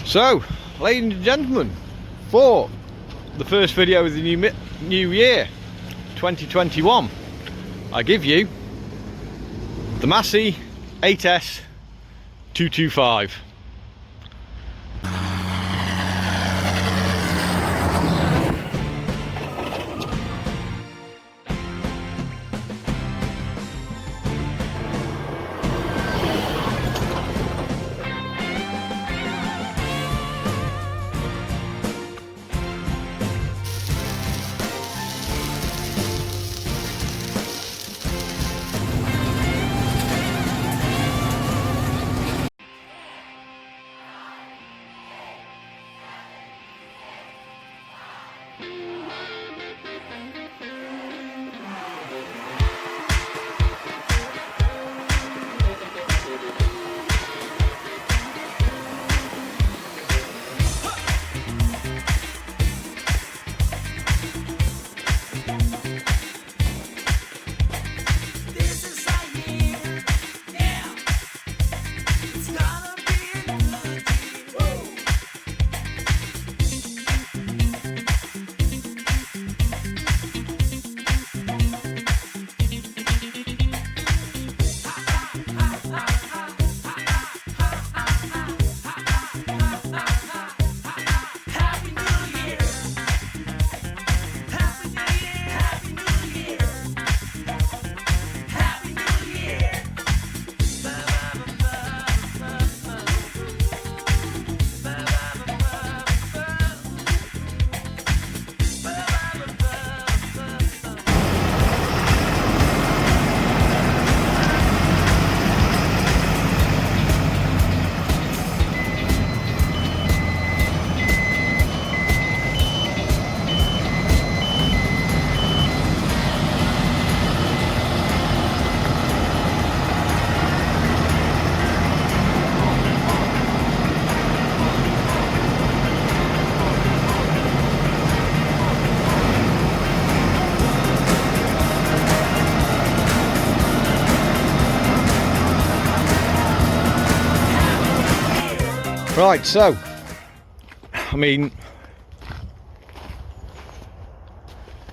So, ladies and gentlemen, for the first video of the new year, 2021, I give you the Massey 8S 225. Right, so, I mean,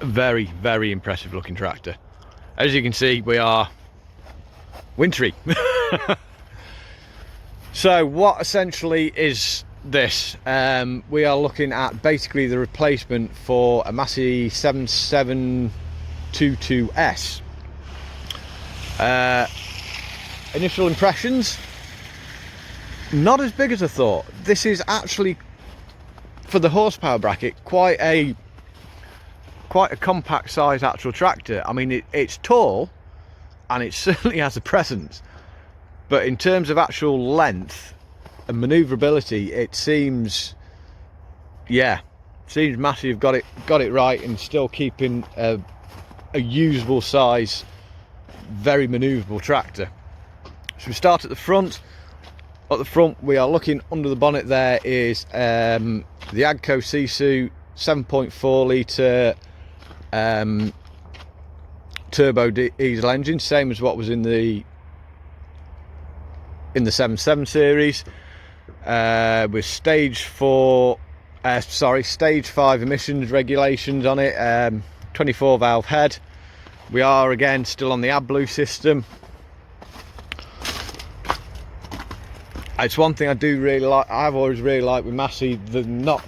very, very impressive looking tractor. As you can see, we are wintry. So what essentially is this? We are looking at basically the replacement for a Massey 7722S. Initial impressions? Not as big as I thought. This is actually, for the horsepower bracket, quite a compact size actual tractor. I mean, it's tall and it certainly has a presence, but in terms of actual length and maneuverability, it seems, yeah, seems Massey have got it right and still keeping a usable size, very maneuverable tractor. So we start at the front. At the front, we are looking under the bonnet. There is the Agco Sisu 7.4 litre turbo diesel engine, same as what was in the 77 series, with stage 5 emissions regulations on it, 24 valve head. We are again still on the AdBlue system. It's one thing I do really like. I've always really liked with Massey. They're not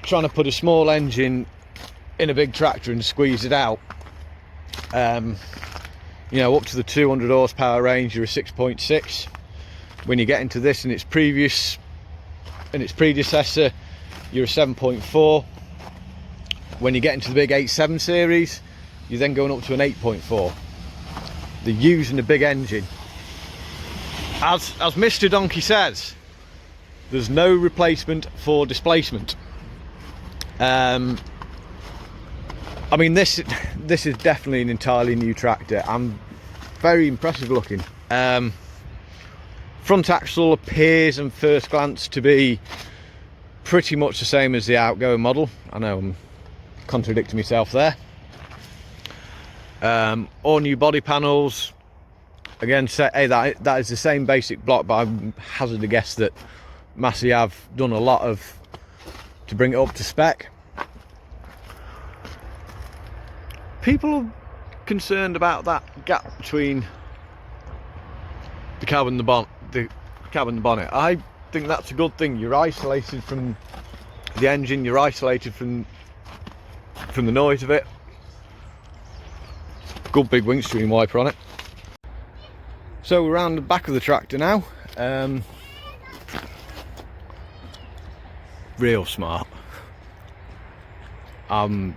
trying to put a small engine in a big tractor and squeeze it out. You know, up to the 200 horsepower range, you're a 6.6. When you get into this and its predecessor, you're a 7.4. When you get into the big 8.7 series, you're then going up to an 8.4. They're using a big engine. As Mr. Donkey says, there's no replacement for displacement. I mean, this is definitely an entirely new tractor and very impressive looking. Front axle appears on first glance to be pretty much the same as the outgoing model. I know I'm contradicting myself there. All new body panels. Again, say, hey, that is the same basic block, but I hazard a guess that Massey have done a lot to bring it up to spec. People are concerned about that gap between the cab and the bonnet. I think that's a good thing. You're isolated from the engine, you're isolated from the noise of it. Good big windscreen wiper on it. So we're around the back of the tractor now. Real smart. I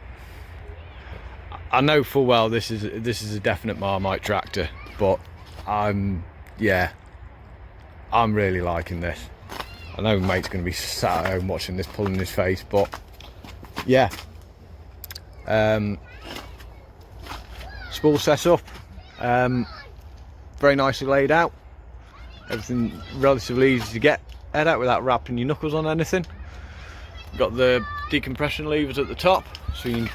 know full well this is a definite Marmite tractor, but I'm really liking this. I know mate's going to be sat at home watching this pulling his face, but yeah. Spool set up, very nicely laid out. Everything relatively easy to get head out without wrapping your knuckles on anything. Got the decompression levers at the top, so you can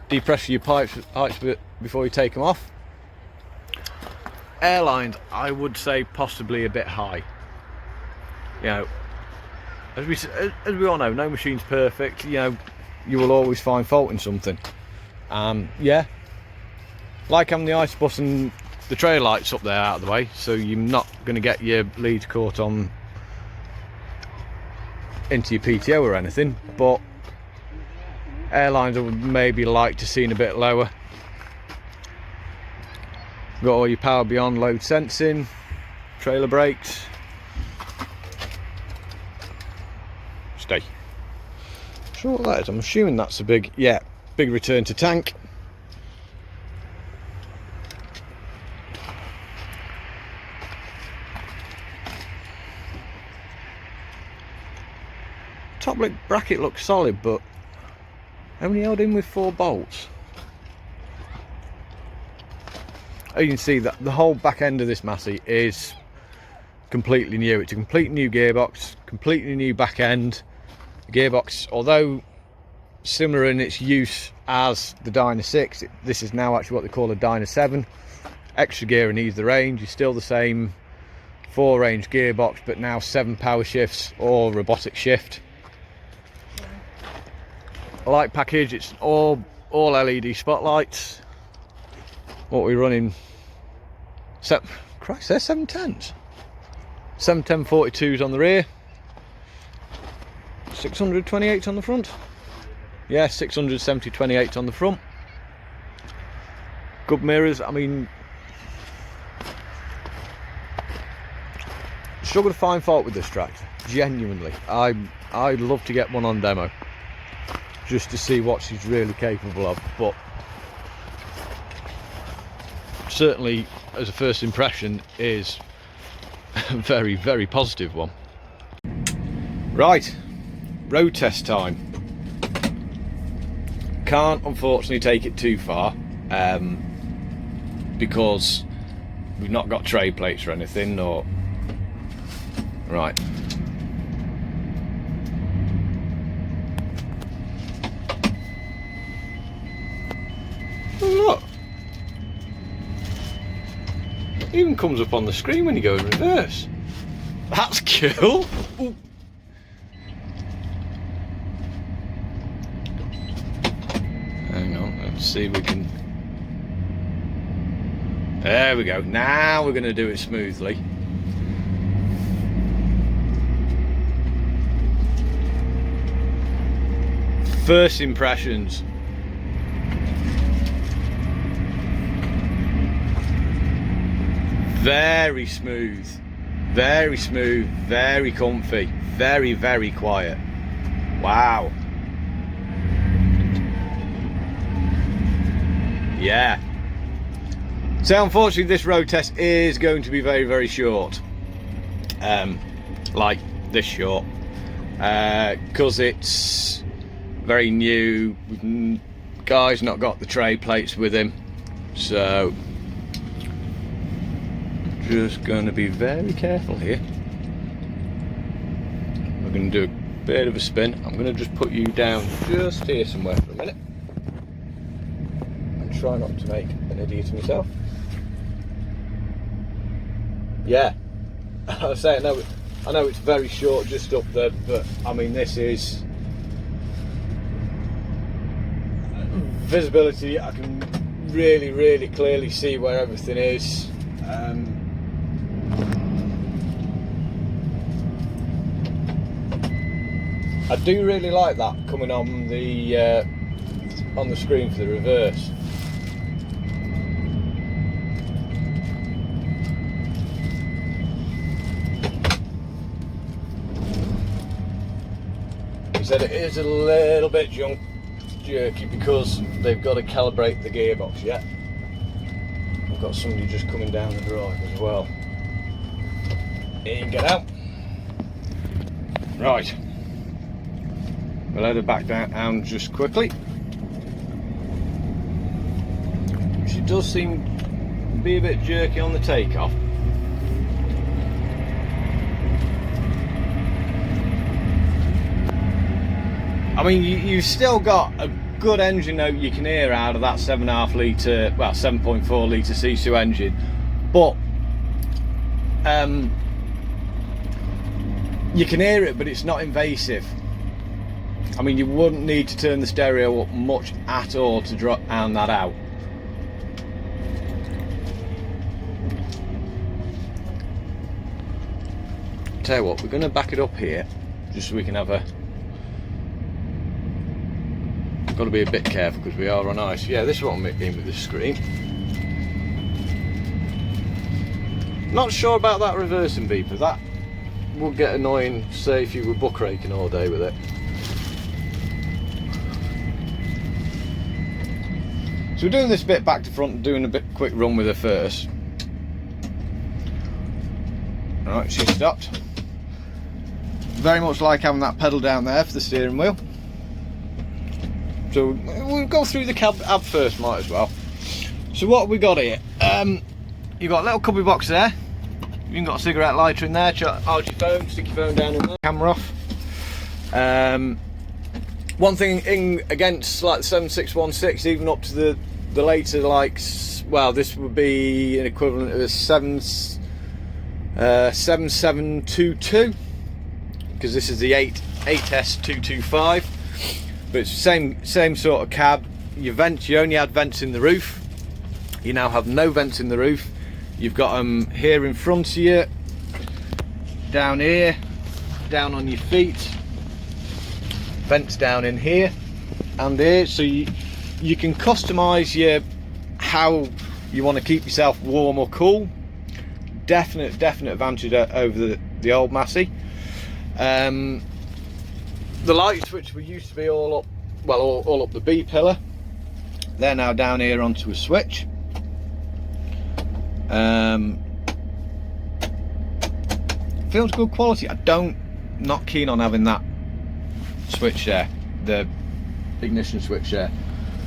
depressure your pipes a bit before you take them off. Airlines, I would say possibly a bit high. You know, as we all know, no machine's perfect. You know, you will always find fault in something. Yeah, like having the ice bus and the trail lights up there out of the way, so you're not going to get your leads caught on into your PTO or anything. But airlines I would maybe like to see a bit lower. Got all your power beyond load sensing, trailer brakes. Stay. Sure what that is. I'm assuming that's a big return to tank. Top lip bracket looks solid, but only held in with 4 bolts. You can see that the whole back end of this Massey is completely new. It's a complete new gearbox, completely new back end. The gearbox, although similar in its use as the Dyna 6, this is now actually what they call a Dyna 7. Extra gear and ease the range. You're still the same 4-range gearbox, but now 7 power shifts or robotic shift. Light package, it's all LED spotlights. What we're running, Christ, there's 710s. 710-42s on the rear, 628 on the front. Yeah, 670-28 on the front. Good mirrors. I mean, struggle to find fault with this tractor. Genuinely, I'd love to get one on demo just to see what she's really capable of. But certainly, as a first impression, is a very, very positive one. Right, road test time. Can't unfortunately take it too far because we've not got tray plates or anything. Or right. Oh, look. It even comes up on the screen when you go in reverse. That's cool. Ooh. Hang on, let's see if we can. There we go. Now we're going to do it smoothly. First impressions. Very smooth, very comfy, very, very quiet. Wow. Yeah. So unfortunately this road test is going to be very, very short. Like this short. Because it's very new. Guy's not got the tray plates with him. So just going to be very careful here. We're going to do a bit of a spin. I'm going to just put you down just here somewhere for a minute and try not to make an idiot of myself. Yeah, I was saying, no, I know it's very short just up there, but I mean this is visibility. I can really clearly see where everything is. I do really like that coming on the screen for the reverse. He said it is a little bit jerky because they've got to calibrate the gearbox yet. We've got somebody just coming down the drive as well. In, get out. Right. We'll let her back down just quickly. She does seem to be a bit jerky on the takeoff. I mean, you've still got a good engine note you can hear out of that 7.5 litre, well, 7.4 litre Sisu engine, but you can hear it, but it's not invasive. I mean, you wouldn't need to turn the stereo up much at all to drown that out. Tell you what, we're going to back it up here just so we can have a... Got to be a bit careful because we are on ice. Yeah, this is what I'm in with the screen. Not sure about that reversing beeper. That would get annoying, say, if you were buck raking all day with it. So we're doing this bit back to front, doing a bit quick run with her first. Alright, she's stopped. Very much like having that pedal down there for the steering wheel. So we'll go through the cab first, might as well. So what have we got here? You've got a little cubby box there. You've got a cigarette lighter in there. Charge your phone, stick your phone down in there. Camera off. One thing in against like the 7616, even up to the later, like, well, this would be an equivalent of a 7722, because this is the 8S225. But it's the same sort of cab. Your vents, you only had vents in the roof. You now have no vents in the roof. You've got them here in front of you, down here, down on your feet, vents down in here and here. So you can customise how you want to keep yourself warm or cool. Definite advantage over the old Massey. The lights, which were used to be all up, well, all up the B pillar, they're now down here onto a switch. Feels good quality. Not keen on having that switch there, the ignition switch there.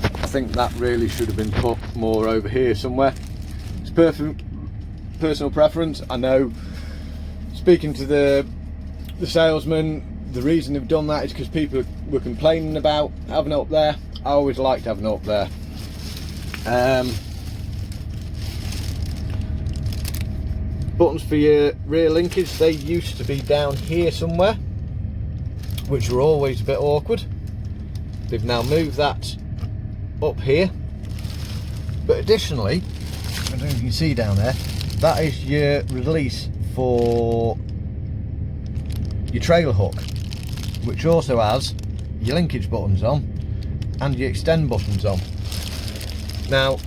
I think that really should have been put more over here somewhere. It's perfect personal preference. I know, speaking to the salesman, the reason they've done that is because people were complaining about having it up there. I always liked having it up there. Buttons for your rear linkage, they used to be down here somewhere, which were always a bit awkward. They've now moved that up here. But additionally, I don't know if you can see down there, that is your release for your trailer hook, which also has your linkage buttons on and your extend buttons on. Now,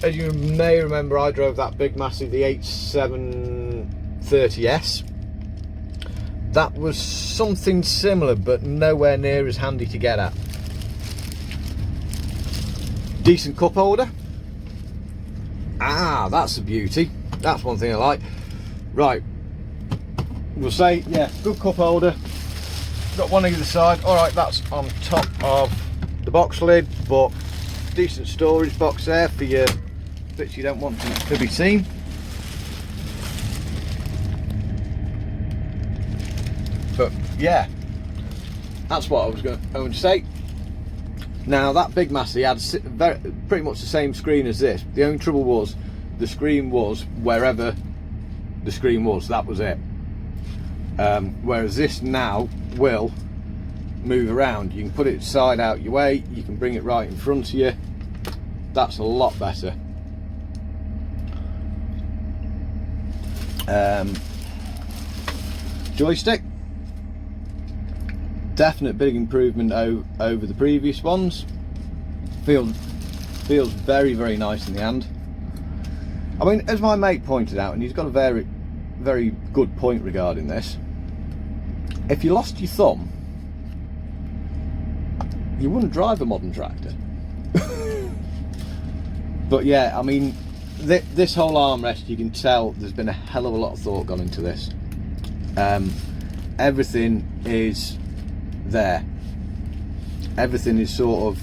as you may remember, I drove that big Massey, the 8730S. That was something similar, but nowhere near as handy to get at. Decent cup holder. Ah, that's a beauty. That's one thing I like. Right, we'll say, yeah, good cup holder. Got one either side. All right, that's on top of the box lid, but decent storage box there for your bits you don't want to be seen. But yeah, that's what I was going to say. Now, that big Massey had pretty much the same screen as this. The only trouble was the screen was wherever the screen was, that was it. whereas this now will move around. You can put it side out your way, you can bring it right in front of you. That's a lot better. Joystick, definite big improvement over the previous ones. Feels very, very nice in the hand. I mean, as my mate pointed out, and he's got a very, very good point regarding this, if you lost your thumb, you wouldn't drive a modern tractor. But yeah, I mean, this whole armrest, you can tell there's been a hell of a lot of thought gone into this. Everything is there. Everything is sort of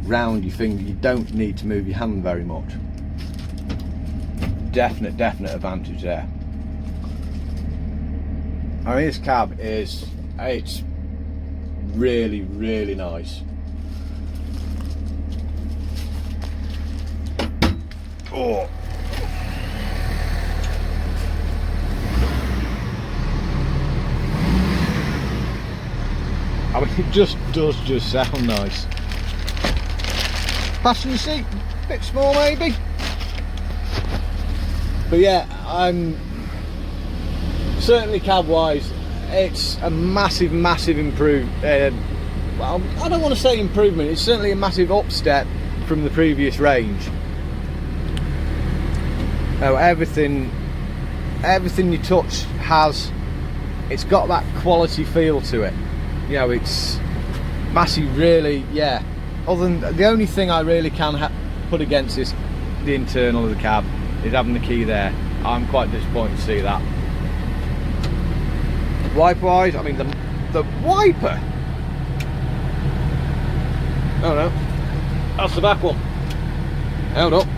round your finger. You don't need to move your hand very much. Definite advantage there. I mean, this cab it's really, really nice. Oh. I mean, it just does sound nice. Passenger seat, a bit small maybe. But yeah, I'm certainly cab-wise, it's a massive improvement. Well, I don't want to say improvement. It's certainly a massive upstep from the previous range. Oh, everything you touch it's got that quality feel to it. You know, it's Massey really, yeah. Other than the only thing I really can put against this, the internal of the cab, is having the key there. I'm quite disappointed to see that. Wiper wise, I mean the wiper. Oh no, that's the back one. Hold up,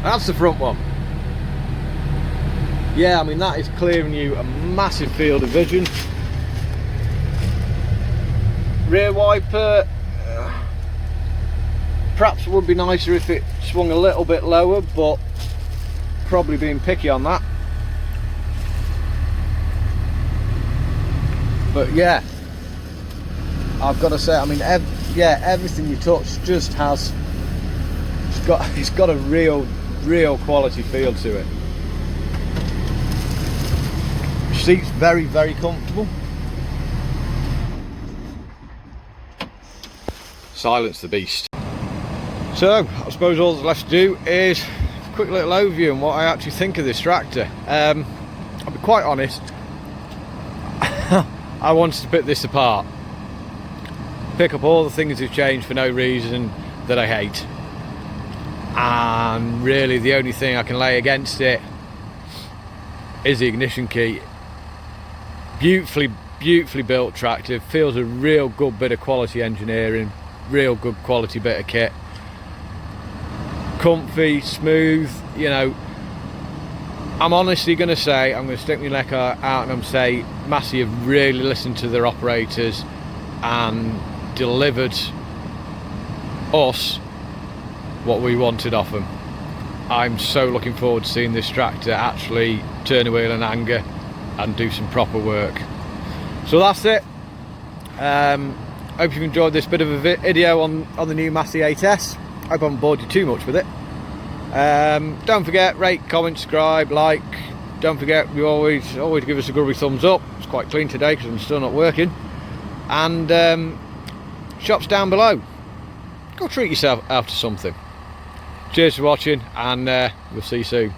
that's the front one. Yeah, I mean that is clearing you a massive field of vision. Rear wiper, perhaps it would be nicer if it swung a little bit lower, but probably being picky on that. But yeah, I've got to say, I mean, yeah, everything you touch just has, it's got a real quality feel to it. Seat's very, very comfortable. Silence the beast. So I suppose all that's left to do is a quick little overview on what I actually think of this tractor. I'll be quite honest, I wanted to pick this apart, pick up all the things that have changed for no reason that I hate, and really the only thing I can lay against it is the ignition key. Beautifully built tractor, feels a real good bit of quality engineering, real good quality bit of kit, comfy, smooth. You know, I'm honestly going to say, I'm going to stick my neck out and I'm going to say Massey have really listened to their operators and delivered us what we wanted off them. I'm so looking forward to seeing this tractor actually turn a wheel in anger and do some proper work. So that's it. Hope you've enjoyed this bit of a video on the new Massey 8S. Hope I haven't bored you too much with it. Don't forget, rate, comment, subscribe, like. Don't forget, you always give us a grubby thumbs up. It's quite clean today because I'm still not working. And shops down below. Go treat yourself after something. Cheers for watching, and we'll see you soon.